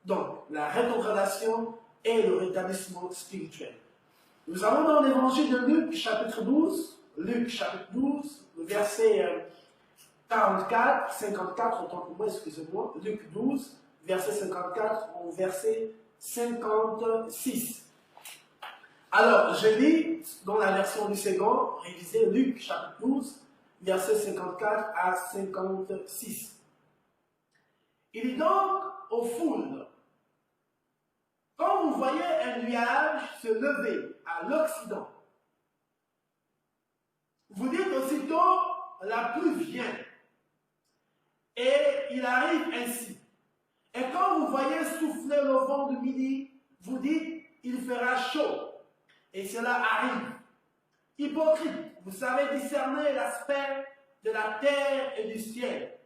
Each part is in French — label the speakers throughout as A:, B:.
A: Donc, la rétrogradation et le rétablissement spirituel. Nous avons dans l'évangile de Luc, chapitre 12, le verset 44, 54, autant pour moi, excusez-moi, Luc 12, verset 54 au verset 56. Alors, je lis dans la version du second, révisée, Luc, chapitre 12, verset 54 à 56. Il dit donc aux foules, quand vous voyez un nuage se lever à l'Occident, vous dites aussitôt, la pluie vient. Et il arrive ainsi. Et quand vous voyez souffler le vent du midi, vous dites, il fera chaud. Et cela arrive. Hypocrite, vous savez discerner l'aspect de la terre et du ciel.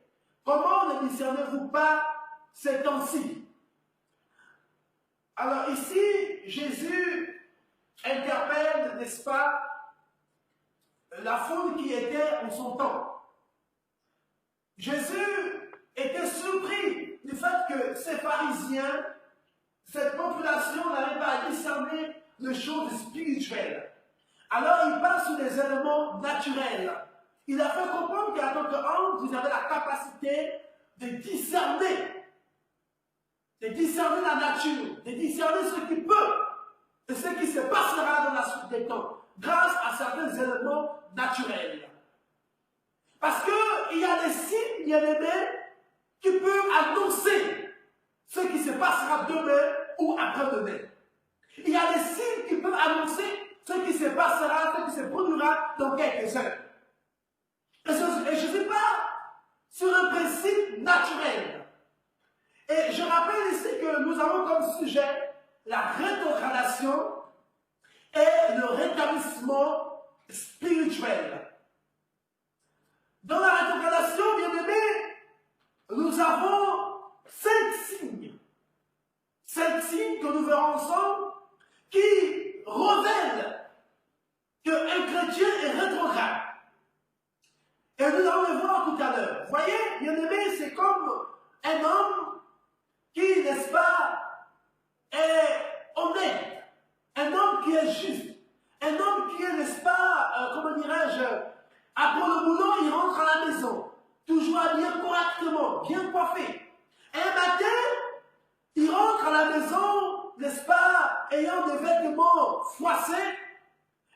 A: Comment ne discernez-vous pas ces temps-ci? Alors ici, Jésus interpelle, n'est-ce pas, la foule qui était en son temps. Jésus était surpris du fait que ces pharisiens, cette population n'avait pas discerné les choses spirituelles. Alors il parle sur des éléments naturels. Il a fait comprendre qu'en tant qu'homme, vous avez la capacité de discerner la nature, de discerner ce qui peut et ce qui se passera dans la suite des temps, grâce à certains éléments naturels. Parce qu'il y a des signes, bien-aimés, qui peuvent annoncer ce qui se passera demain ou après-demain. Il y a des signes qui peuvent annoncer ce qui se passera, ce qui se produira dans quelques heures. Et je ne suis pas sur un principe naturel. Et je rappelle ici que nous avons comme sujet la rétrogradation et le rétablissement spirituel. Dans la rétrogradation, bien aimé, nous avons 5 signes. 5 signes que nous verrons ensemble qui révèlent qu'un chrétien est rétrograde. Et nous allons le voir tout à l'heure. Vous voyez, bien aimé, c'est comme un homme qui, n'est-ce pas, est honnête. Un homme qui est juste. Un homme qui est, n'est-ce pas, comment dirais-je, après le boulot, il rentre à la maison. Toujours habillé correctement, bien coiffé. Et un matin, il rentre à la maison, n'est-ce pas, ayant des vêtements froissés.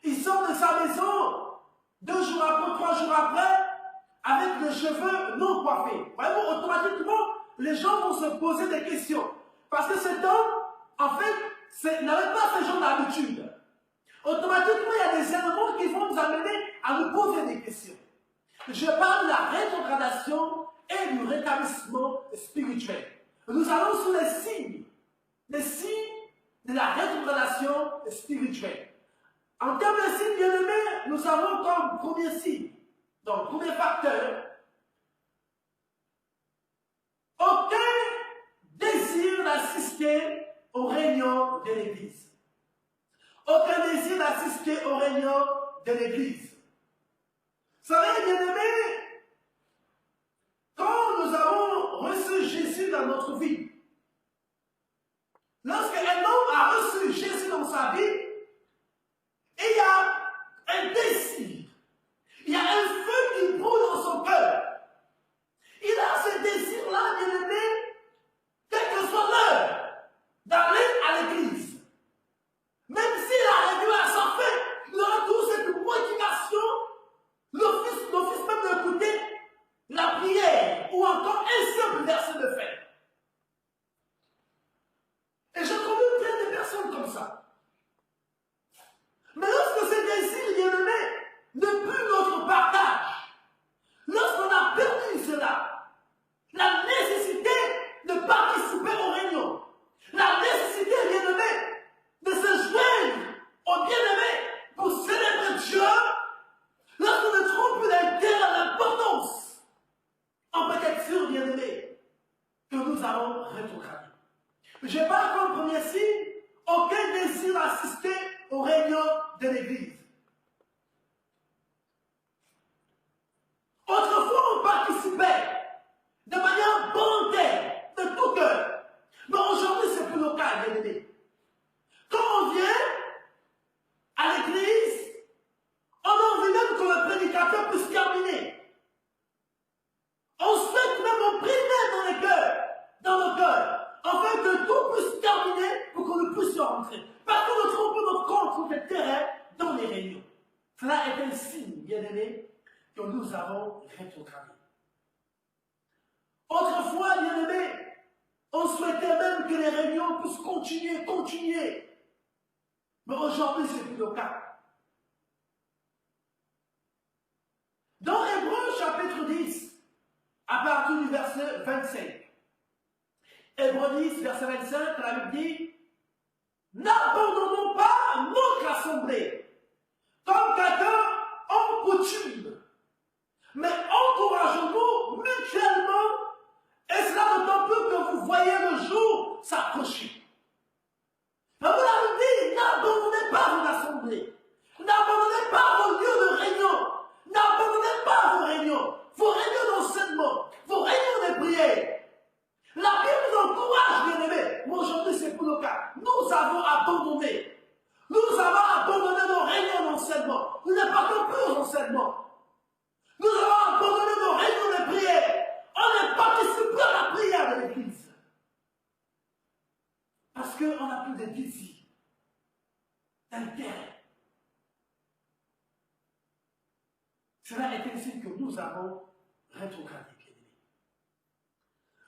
A: Il sort de sa maison 2 jours après, 3 jours après, avec les cheveux non coiffés. Vraiment, automatiquement, les gens vont se poser des questions. Parce que cet homme, en fait, n'avait pas ce genre d'habitude. Automatiquement, il y a des éléments qui vont nous amener à nous poser des questions. Je parle de la rétrogradation et du rétablissement spirituel. Nous allons sur les signes de la rétrogradation spirituelle. En termes de signes, bien aimés, nous avons comme premier signe, donc premier facteur, aucun désir d'assister aux réunions de l'Église. Aucun désir d'assister aux réunions de l'Église. Vous savez, bien aimés, quand nous avons reçu Jésus dans notre vie, lorsqu'un homme a reçu Jésus dans sa vie, il y a un désir, il y a un feu qui brûle dans son cœur. Il a ce désir-là, bien aimé, quelle que soit l'heure, d'aller à l'église. Même s'il a réduit à sa fin, il aura toujours cette motivation, l'office même d'écouter la prière ou encore un simple verset de fait. Et j'ai trouvé plein de personnes comme ça. Mais lorsque ce désir, bien aimé, n'est plus notre partage, lorsqu'on a perdu cela, la nécessité de participer aux réunions, la nécessité, bien aimé, de se joindre aux bien-aimés pour célébrer Dieu, lorsqu'on ne trouve plus l'intérêt, l'importance, on peut être sûr, bien aimé, que nous allons rétrograder. Je parle comme premier signe, aucun désir d'assister aux réunions de l'Église. Autrefois, on participait de manière volontaire, de tout cœur. Mais aujourd'hui, local, bien aimé. Quand on vient à l'église, on a envie même que le prédicateur puisse terminer. On souhaite même, on prie même dans les cœurs, dans nos cœurs, afin que tout puisse terminer pour qu'on ne puisse rentrer. Parce que nous trompons notre compte sur le terrain dans les réunions. Cela est un signe, bien aimé, que nous avons rétrogradé. Autrefois, bien aimé, on souhaitait même que les réunions puissent continuer. Mais aujourd'hui, ce n'est plus le cas. Dans Hébreux chapitre 10, à partir du verset 25, Hébreux 10, verset 25, la Bible dit: n'abandonnons pas notre assemblée, comme quelqu'un en coutume, mais encourageons-nous mutuellement, et cela d'autant plus que vous voyez le jour s'approcher. Mais vous l'avez dit, n'abandonnez pas vos assemblées, n'abandonnez pas vos lieux de réunion, n'abandonnez pas vos réunions d'enseignement, vos réunions de prière. La Bible nous encourage, bien aimés, mais aujourd'hui c'est pour le cas. Nous avons abandonné. Nous avons abandonné nos réunions d'enseignement. Nous ne partons plus aux enseignements. Nous avons abandonné nos réunions de prière. On ne participe plus à la prière de l'église. Parce qu'on n'a plus de désir, d'intérêt. Cela est un signe que nous avons rétrogradé.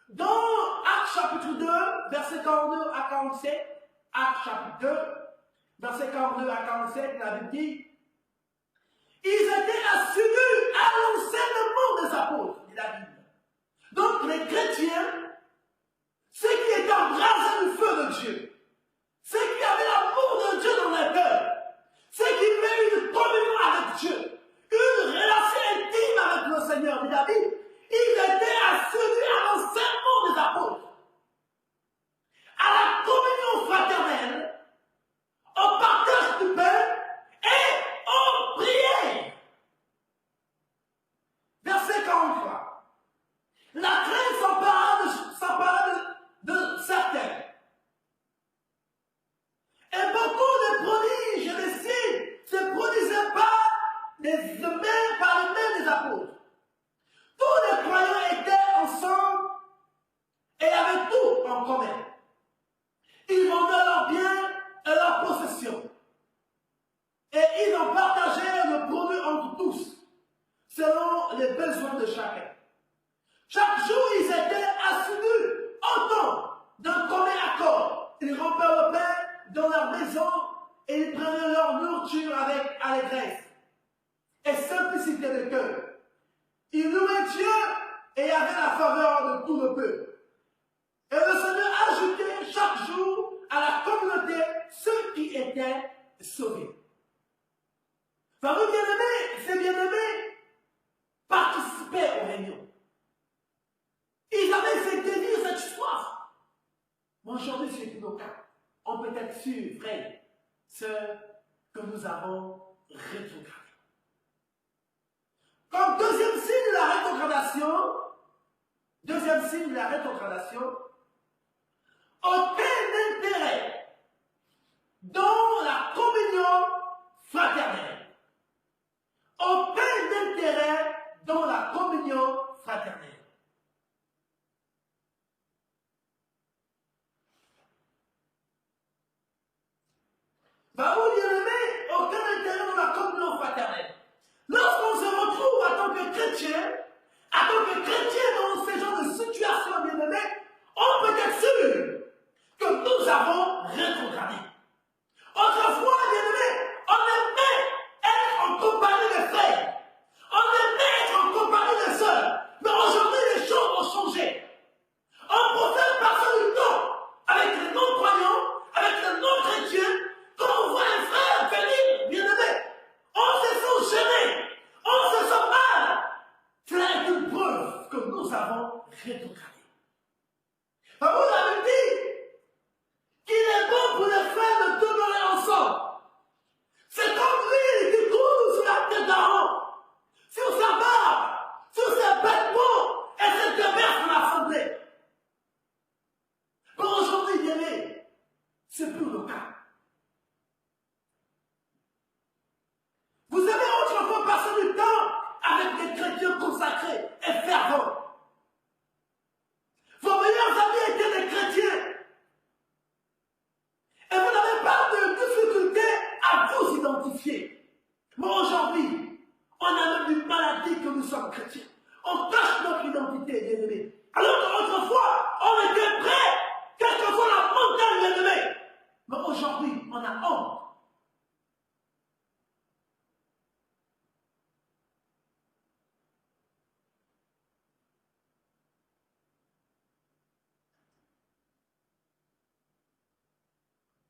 A: Dans Actes chapitre 2, versets 42 à 47, Actes chapitre 2, versets 42 à 47, la Bible dit: ils étaient assidus à l'enseignement des apôtres, dit la Bible. Donc les chrétiens, ceux qui étaient embrasés du feu de Dieu, ceux qui avaient l'amour de Dieu dans leur cœur, ceux qui avaient une communion avec Dieu, une relation intime avec le Seigneur, dit la Bible, ils étaient assidus à l'enseignement des apôtres, à la communion fraternelle, au partage du pain et aux prières. Verset 43. La crainte s'empara de certains. Et beaucoup de prodiges et de signes se produisaient par les mains des apôtres. Tous les croyants étaient ensemble et avaient tout en commun. Ils vendaient leurs biens et leurs possessions. Et ils en partageaient le produit entre tous, selon les besoins de chacun. Chaque jour, ils étaient assidus autant d'un commun accord. Ils rompaient le pain dans leur maison et ils prenaient leur nourriture avec allégresse et simplicité de cœur. Ils louaient Dieu et avaient la faveur de tout le peuple. Et le Seigneur ajoutait chaque jour à la communauté ceux qui étaient sauvés. Enfin, vous bien-aimés, ces bien-aimés participaient aux réunions. Ils avaient ce désir, cette soif. Mais aujourd'hui, c'est plus nos cas. On peut être sûr, frère, sœurs, que nous avons rétrogradé. Comme deuxième signe de la rétrogradation, aucun intérêt dans la communion fraternelle. Aucun intérêt dans la communion fraternelle. Vous bien-aimés, aucun intérêt dans la communion fraternelle. Lorsqu'on se retrouve en tant que chrétien dans ce genre de situation, bien-aimé, on c'est plus le cas. Vous avez autrefois passé du temps avec des chrétiens consacrés et fervents. Vos meilleurs amis étaient des chrétiens. Et vous n'avez pas de difficulté à vous identifier. Mais aujourd'hui, on a même une maladie que nous sommes chrétiens. On cache notre identité, bien-aimés. Alors qu'autrefois, on était prêts, quelle que soit la montagne, bien-aimés. Mais aujourd'hui, on a honte.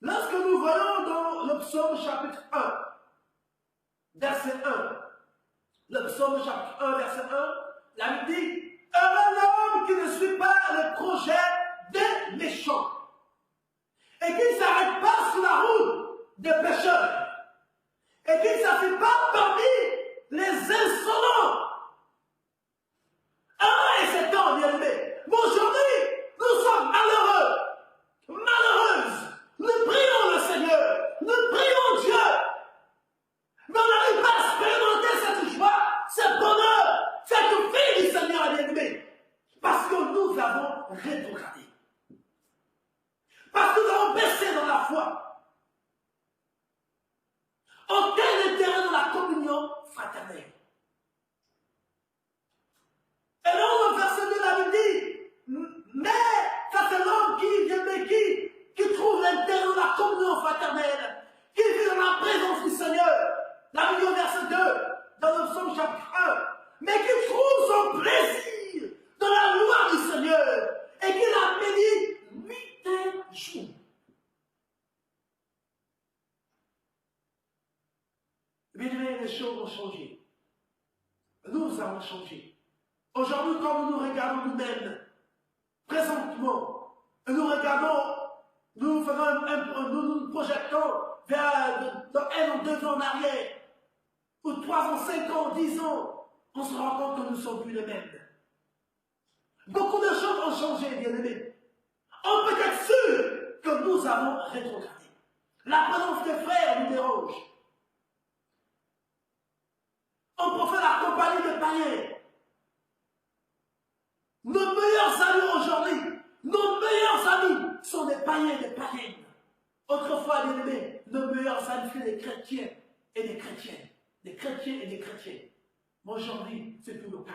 A: Lorsque nous voyons dans le psaume chapitre 1, verset 1, le psaume chapitre 1, verset 1, la Bible dit, heureux l'homme qui ne suit pas le projet des méchants et qui ne s'arrête pas sur la route des pécheurs et qui ne s'assied pas parmi les insolents. Ah, et cet homme, bien aimé. Mais aujourd'hui, nous sommes malheureux, malheureuses. Nous prions le Seigneur, nous prions Dieu. Mais on n'arrive pas à expérimenter cette joie, ce bonheur, cette vie du Seigneur, bien aimé. Parce que nous avons rétrogradé. Parce que nous avons baissé dans la foi. Aucun intérêt dans la communion fraternelle. Et là, le verset 2, la Bible dit, mais ça c'est l'homme qui trouve l'intérêt dans la communion fraternelle, qui vit dans la présence du Seigneur. La Bible au verset 2, dans le psaume chapitre 1, mais qui trouve son plaisir dans la loi du Seigneur et qui la médite nuit et jour. Bien, les choses ont changé. Nous avons changé. Aujourd'hui, comme nous regardons nous-mêmes, présentement, nous regardons, nous nous projetons vers dans 1 ou 2 ans en arrière, ou 3 ans, 5 ans, 10 ans, on se rend compte que nous ne sommes plus les mêmes. Beaucoup de choses ont changé, bien-aimés. On peut être sûr que nous avons rétrogradé. La présence des frères nous dérange. On préfère la compagnie des païens. Nos meilleurs amis aujourd'hui, nos meilleurs amis sont des païens et des païennes. Autrefois, bien aimés, nos meilleurs amis furent des chrétiens et des chrétiennes. Des chrétiens et des chrétiens. Mais aujourd'hui, c'est plus le cas.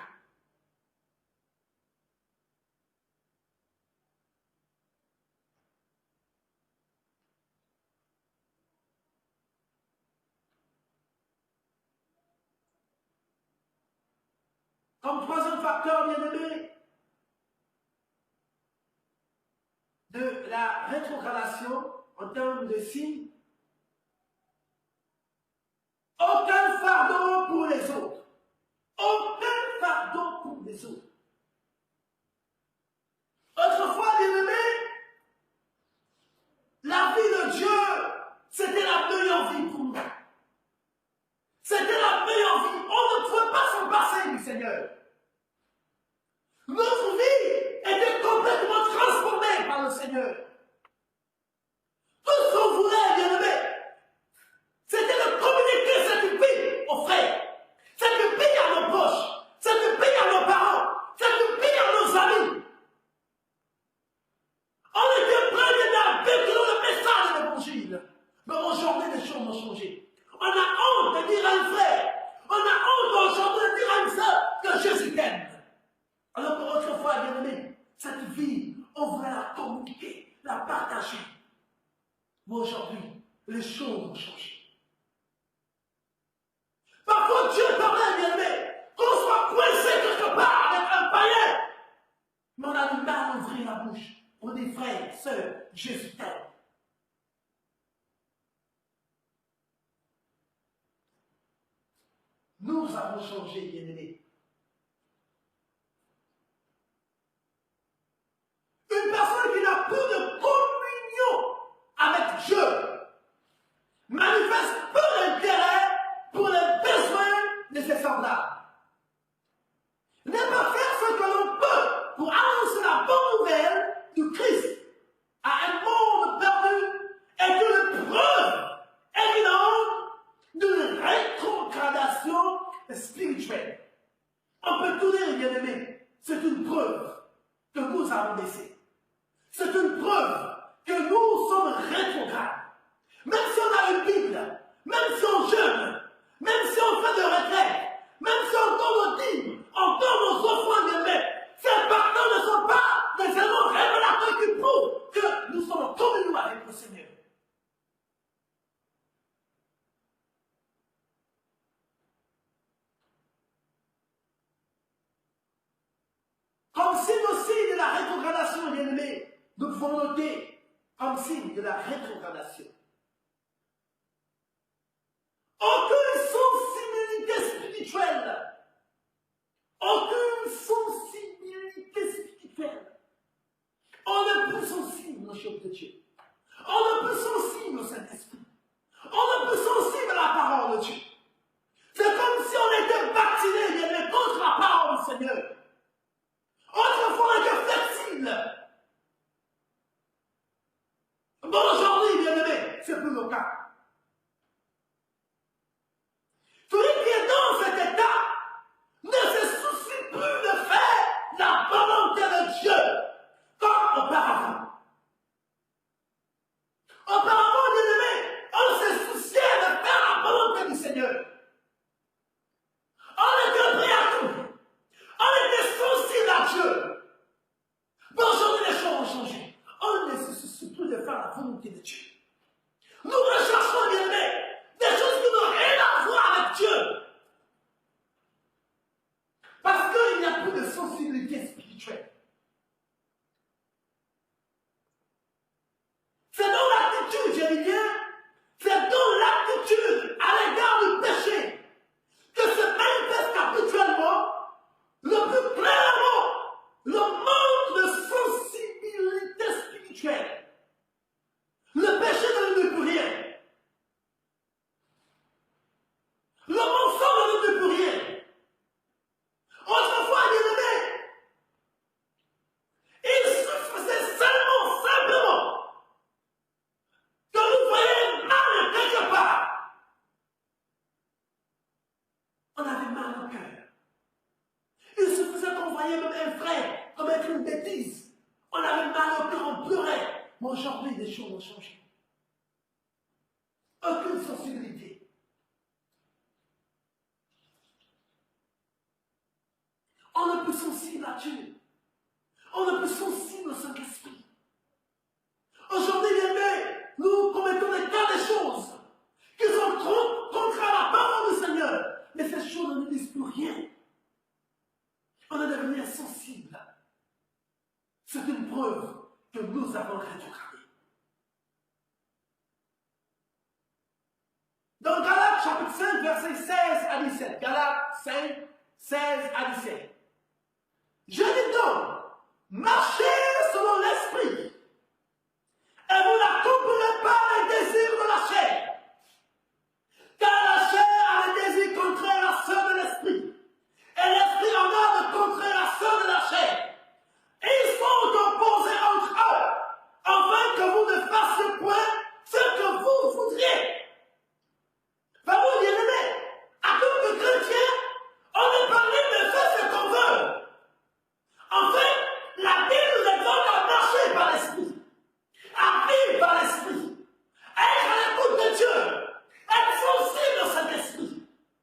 A: Comme troisième facteur, bien aimé, de la rétrogradation en termes de signes, aucun fardeau pour les autres. Aucun fardeau pour les autres. Autrefois, bien aimé, la vie de Dieu, c'était la meilleure vie pour nous. C'était la meilleure vie. On ne pouvait pas s'en passer du Seigneur. Notre vie était complètement transformée par le Seigneur. Tout ce qu'on voulait, bien aimé, c'était de communiquer cette vie aux frères, cette vie à nos proches, cette vie à nos parents, cette vie à nos amis. On était prêts à vivre le message de l'évangile. Mais aujourd'hui, les choses ont changé. On a honte de dire à un frère, on a honte aujourd'hui de dire à une sœur que Jésus t'aime. Alors qu'autrefois, bien aimé, cette vie, on voulait la communiquer, la partager. Mais aujourd'hui, les choses ont changé. Parfois, Dieu permet, bien aimé, qu'on soit coincé quelque part avec un païen. Mais on a du mal à ouvrir la bouche pour des frères, sœurs, Jésus t'aime. Nous avons changé, bien aimé. Une personne qui n'a plus de communion avec Dieu manifeste peu d'intérêt pour les besoins de ses semblables. Ne pas faire ce que l'on peut pour annoncer la bonne nouvelle du Christ à un monde perdu devons noter comme signe de la rétrogradation. Aucune sensibilité spirituelle. Aucune sensibilité spirituelle. On est plus sensible au chef de Dieu. On est plus sensible au Saint-Esprit. On est plus sensible à la parole de Dieu. C'est comme si on était vacciné contre la parole du Seigneur. Autrefois, on était fertile. Bon, aujourd'hui, bien aimé, c'est plus le cas. Celui qui est dans cet état ne se soucie plus de faire la volonté de Dieu comme auparavant. Auparavant, bien aimé, on se souciait de faire la volonté du Seigneur. On était prêt à tout. On était sensible à Dieu. Mais aujourd'hui, les choses ont changé. On ne se soucie plus de faire la volonté de Dieu. Nous recherchons, bien aimé, des choses qui n'ont rien à voir avec Dieu. Parce qu'il n'y a plus de sensibilité spirituelle. C'est dans l'attitude, je dis bien, c'est dans l'attitude à l'égard du péché que se manifeste habituellement, le plus clairement, le manque de sensibilité spirituelle. Le péché ne nous plus rien. Le mensonge ne nous plus rien. Autrefois, bien aimé, il suffisait simplement que vous voyez mal quelque part. On avait mal au cœur. Il suffisait qu'on voyait même un frère commettre une bêtise. On avait mal au cœur, on pleurait. Mais aujourd'hui, les choses ont changé. Aucune sensibilité. On est plus sensible à Dieu. On est plus sensible au Saint-Esprit. Aujourd'hui, bien aimé, nous commettons des tas de choses qui sont contre la parole du Seigneur. Mais ces choses ne nous disent plus rien. On est devenu insensible. C'est une preuve que nous avons rétrogradé. Dans Galates chapitre 5, versets 16 à 17. Galates 5, 16 à 17. Je dis donc, marchez selon l'esprit, et vous n'accomplirez pas les désirs de la chair. Car la chair a les désirs contraires à ceux de l'esprit, et l'esprit en a de contraires à ceux de la chair. Et ils sont opposés entre eux, afin que vous ne fassiez point ce que vous voudriez. Ben vous, bien aimé, à tant que chrétien, on n'est pas libre de faire ce qu'on veut. En fait, la Bible nous exhorte à marcher par l'esprit, à vivre par l'esprit, à être à l'écoute de Dieu, à être sensible au Saint-Esprit.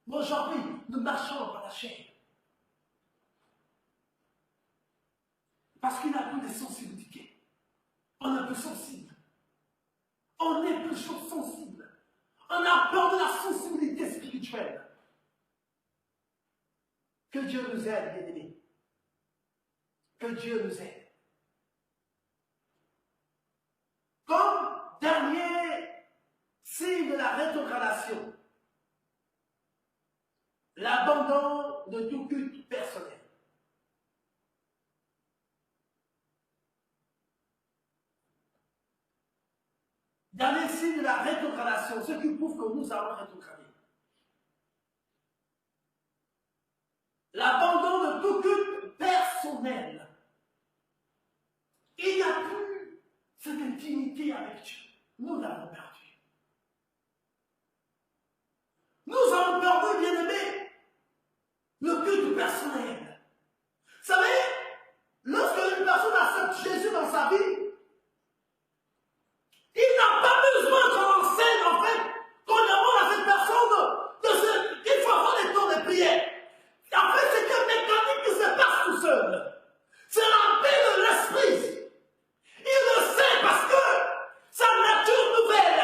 A: Mais aujourd'hui, nous marchons par la chair. Parce qu'il n'y a plus de sensibilité. On est plus sensible. On est plus sensible. On a peur de la sensibilité spirituelle. Que Dieu nous aide, bien-aimés. Que Dieu nous aide. Comme dernier signe de la rétrogradation, l'abandon de tout culte personnel. Dernier signe de la rétrogradation, ce qui prouve que nous avons rétrogradé. L'abandon de tout culte personnel. Il n'y a plus cette intimité avec Dieu. Nous l'avons perdu. Nous avons perdu, bien-aimés, le culte personnel. Vous savez, lorsque une personne accepte Jésus dans sa vie, il n'a pas besoin qu'on enseigne, en fait, qu'on demande à cette personne qu'il faut avoir des temps de prière. En fait, c'est un mécanisme qui se passe tout seul. C'est la paix de l'esprit. Il le sait parce que sa nature nouvelle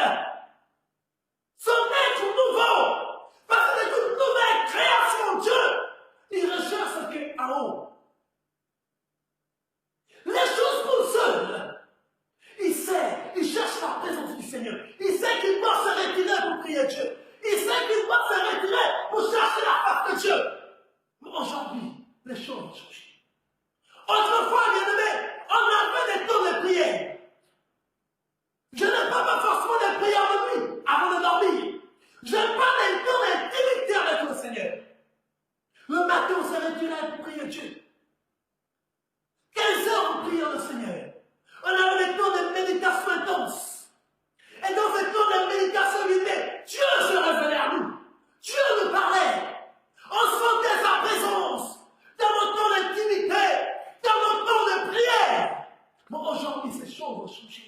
A: Seigneur. Il sait qu'il doit se retirer pour prier Dieu. Il sait qu'il doit se retirer pour chercher la face de Dieu. Mais aujourd'hui, les choses ont changé. Autrefois, bien-aimé, on avait des temps de prière. Je n'ai pas forcément des prières de nuit avant de dormir. Je n'ai pas des temps d'intimité avec le Seigneur. Le matin, on s'est retiré pour prier Dieu. 15 heures, on priait le Seigneur. On avait des temps de méditation intense. Et dans ces temps de méditation limitée, Dieu se révélait à nous. Dieu nous parlait. On sentait sa présence dans nos temps d'intimité, dans nos temps de prière. Mais aujourd'hui, ces choses ont changé.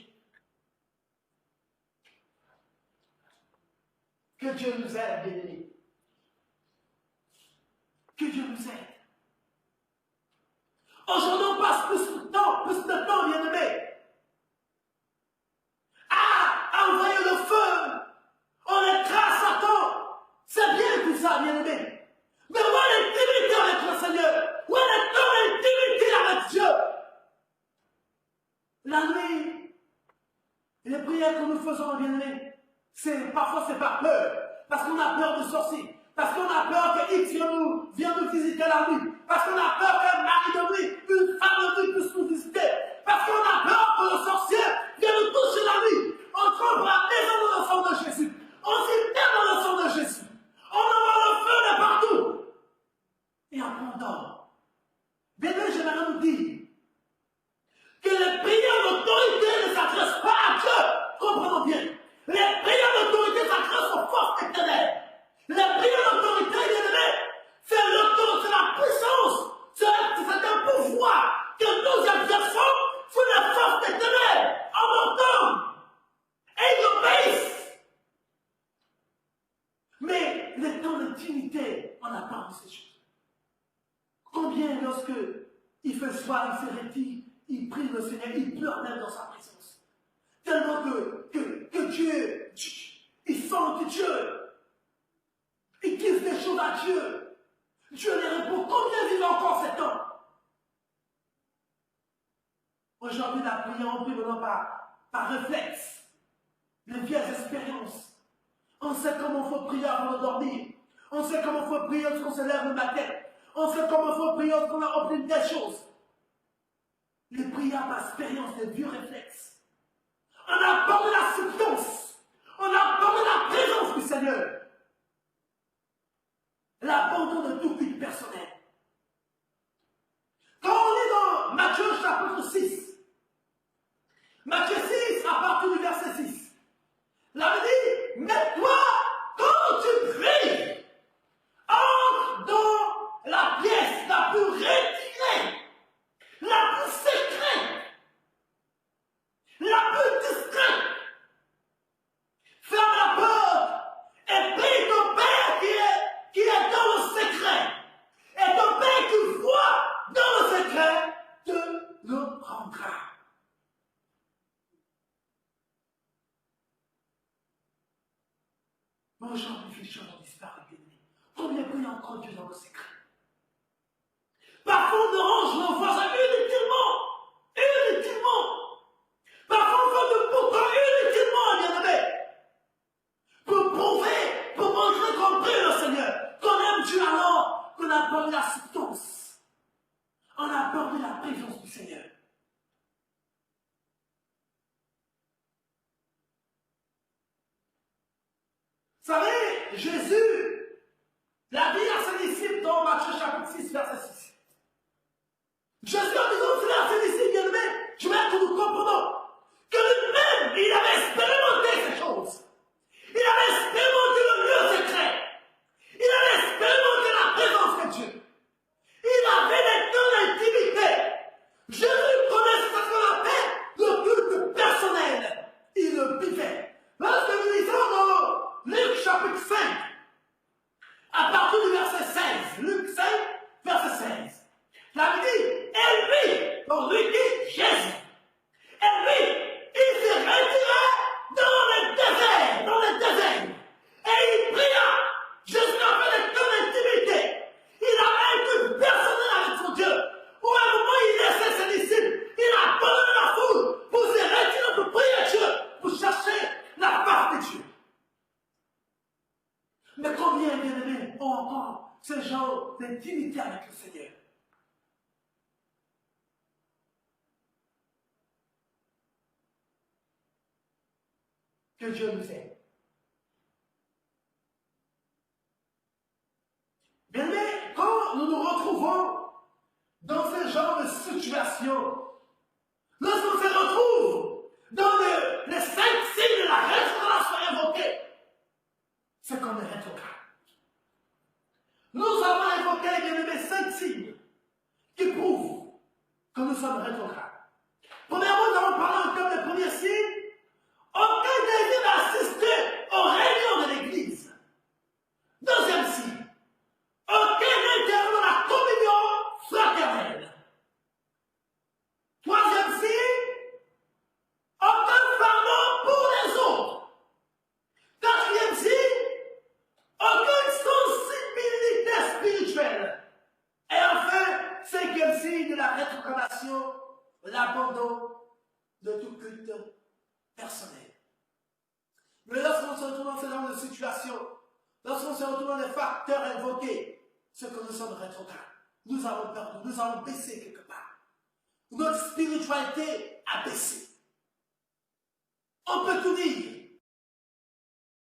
A: Que Dieu nous aide, bien-aimés. Que Dieu nous aide. Aujourd'hui, on passe plus de temps, bien-aimés, à envoyer le feu. On écrase Satan. C'est bien tout ça, bien-aimés. Mais où est l'intimité avec le Seigneur? Où est le temps d'intimité avec Dieu? La nuit, les prières que nous faisons, bien-aimés, parfois c'est par peur. Parce qu'on a peur de sorciers. Parce qu'on a peur que X vienne nous visiter la nuit. Parce qu'on a peur qu'un mari de nuit, une femme de nuit puisse nous visiter. Parce qu'on a peur que le sorcier vienne nous toucher la nuit. On trempe la maison dans le sang de Jésus. On s'y perd dans le sang de Jésus. On envoie le feu de partout. Et après on dort. Bien, j'aimerais nous dire que les prières d'autorité ne s'adressent pas à Dieu. Comprenons bien. Les prières d'autorité s'adressent aux forces éternelles. Les prières d'autorité, bien-aimés, c'est l'autorité, c'est la puissance, c'est un pouvoir que nous exerçons sur les forces éternelles en montant. Et ils obéissent. Mais les temps d'intimité, on n'a pas de ces choses. Combien lorsque il fait soir, il se retire, il prie le Seigneur, il pleure même dans sa présence. Tellement que Dieu, il sent que Dieu, ils disent des choses à Dieu. Dieu les répond. Combien vivent encore ces temps? Aujourd'hui, la prière, on prie vraiment par réflexe. Les vieilles expériences. On sait comment il faut prier avant de dormir. On sait comment il faut prier lorsqu'on se lève le matin. On sait comment il faut prier lorsqu'on a obtenu des choses. Les prières par expérience, des vieux réflexes. On a peur de la substance. On a peur de la présence du Seigneur. L'abandon de tout culte personnel. Quand on est dans Matthieu chapitre 6, Matthieu 6, à partir du verset 6, là il dit, mais toi, quand tu pries, entre dans la pièce la plus retirée, la plus secrète, la plus discrète. Ferme la porte et prie ton Père qui est dans le secret. Et ton Père qui voit dans le secret te le rendra. Mais aujourd'hui, les choses ont disparu, bien-aimés. Combien prient encore Dieu dans le secret? Parfois, on range nos voisins inutilement. Parfois, on fait de pourtant inutilement, bien-aimés. Pour prouver, pour montrer qu'on prie le Seigneur, qu'on aime Dieu alors, qu'on a peur de la substance. On a peur de la présence du Seigneur. Vous savez, Jésus l'a dit à ses disciples dans Matthieu chapitre 6, verset 6. Jésus a dit à ses disciples, bien-aimés, je veux que nous comprenons que lui-même, il avait expérimenté ces choses. Il avait expérimenté le lieu secret. Il avait expérimenté la présence de Dieu. Il avait des temps d'intimité. Jésus connaissait ce qu'on appelle le culte personnel. Il le vivait. Lorsque nous lisons dans Luc chapitre 5, à partir du verset Combien, bien-aimés, ont encore ce genre d'intimité avec le Seigneur? Que Dieu nous aide. Bien-aimés, quand nous nous retrouvons dans ce genre de situation, lorsqu'on se retrouve dans les 5 signes de la restauration invoqués, c'est qu'on est rétrograde. Nous avons invoqué, bien-aimés, 5 signes qui prouvent que nous sommes rétrogrades. Premièrement, nous avons parlé en termes de premier signe. Aucun désir d'assister aux réunions de l'Église. Deuxième signe. Aucun intérêt dans la communion fraternelle. Troisième signe. Aucun pardon pour les autres. Quatrième signe. Aucune sensibilité spirituelle. Et enfin, cinquième signe de la rétrogradation, l'abandon de tout culte personnel. Mais lorsqu'on se retrouve dans ce genre de situation, lorsqu'on se retrouve dans les facteurs invoqués, c'est que nous sommes rétrogrades. Nous avons perdu, nous avons baissé quelque part. Notre spiritualité a baissé. On peut tout dire.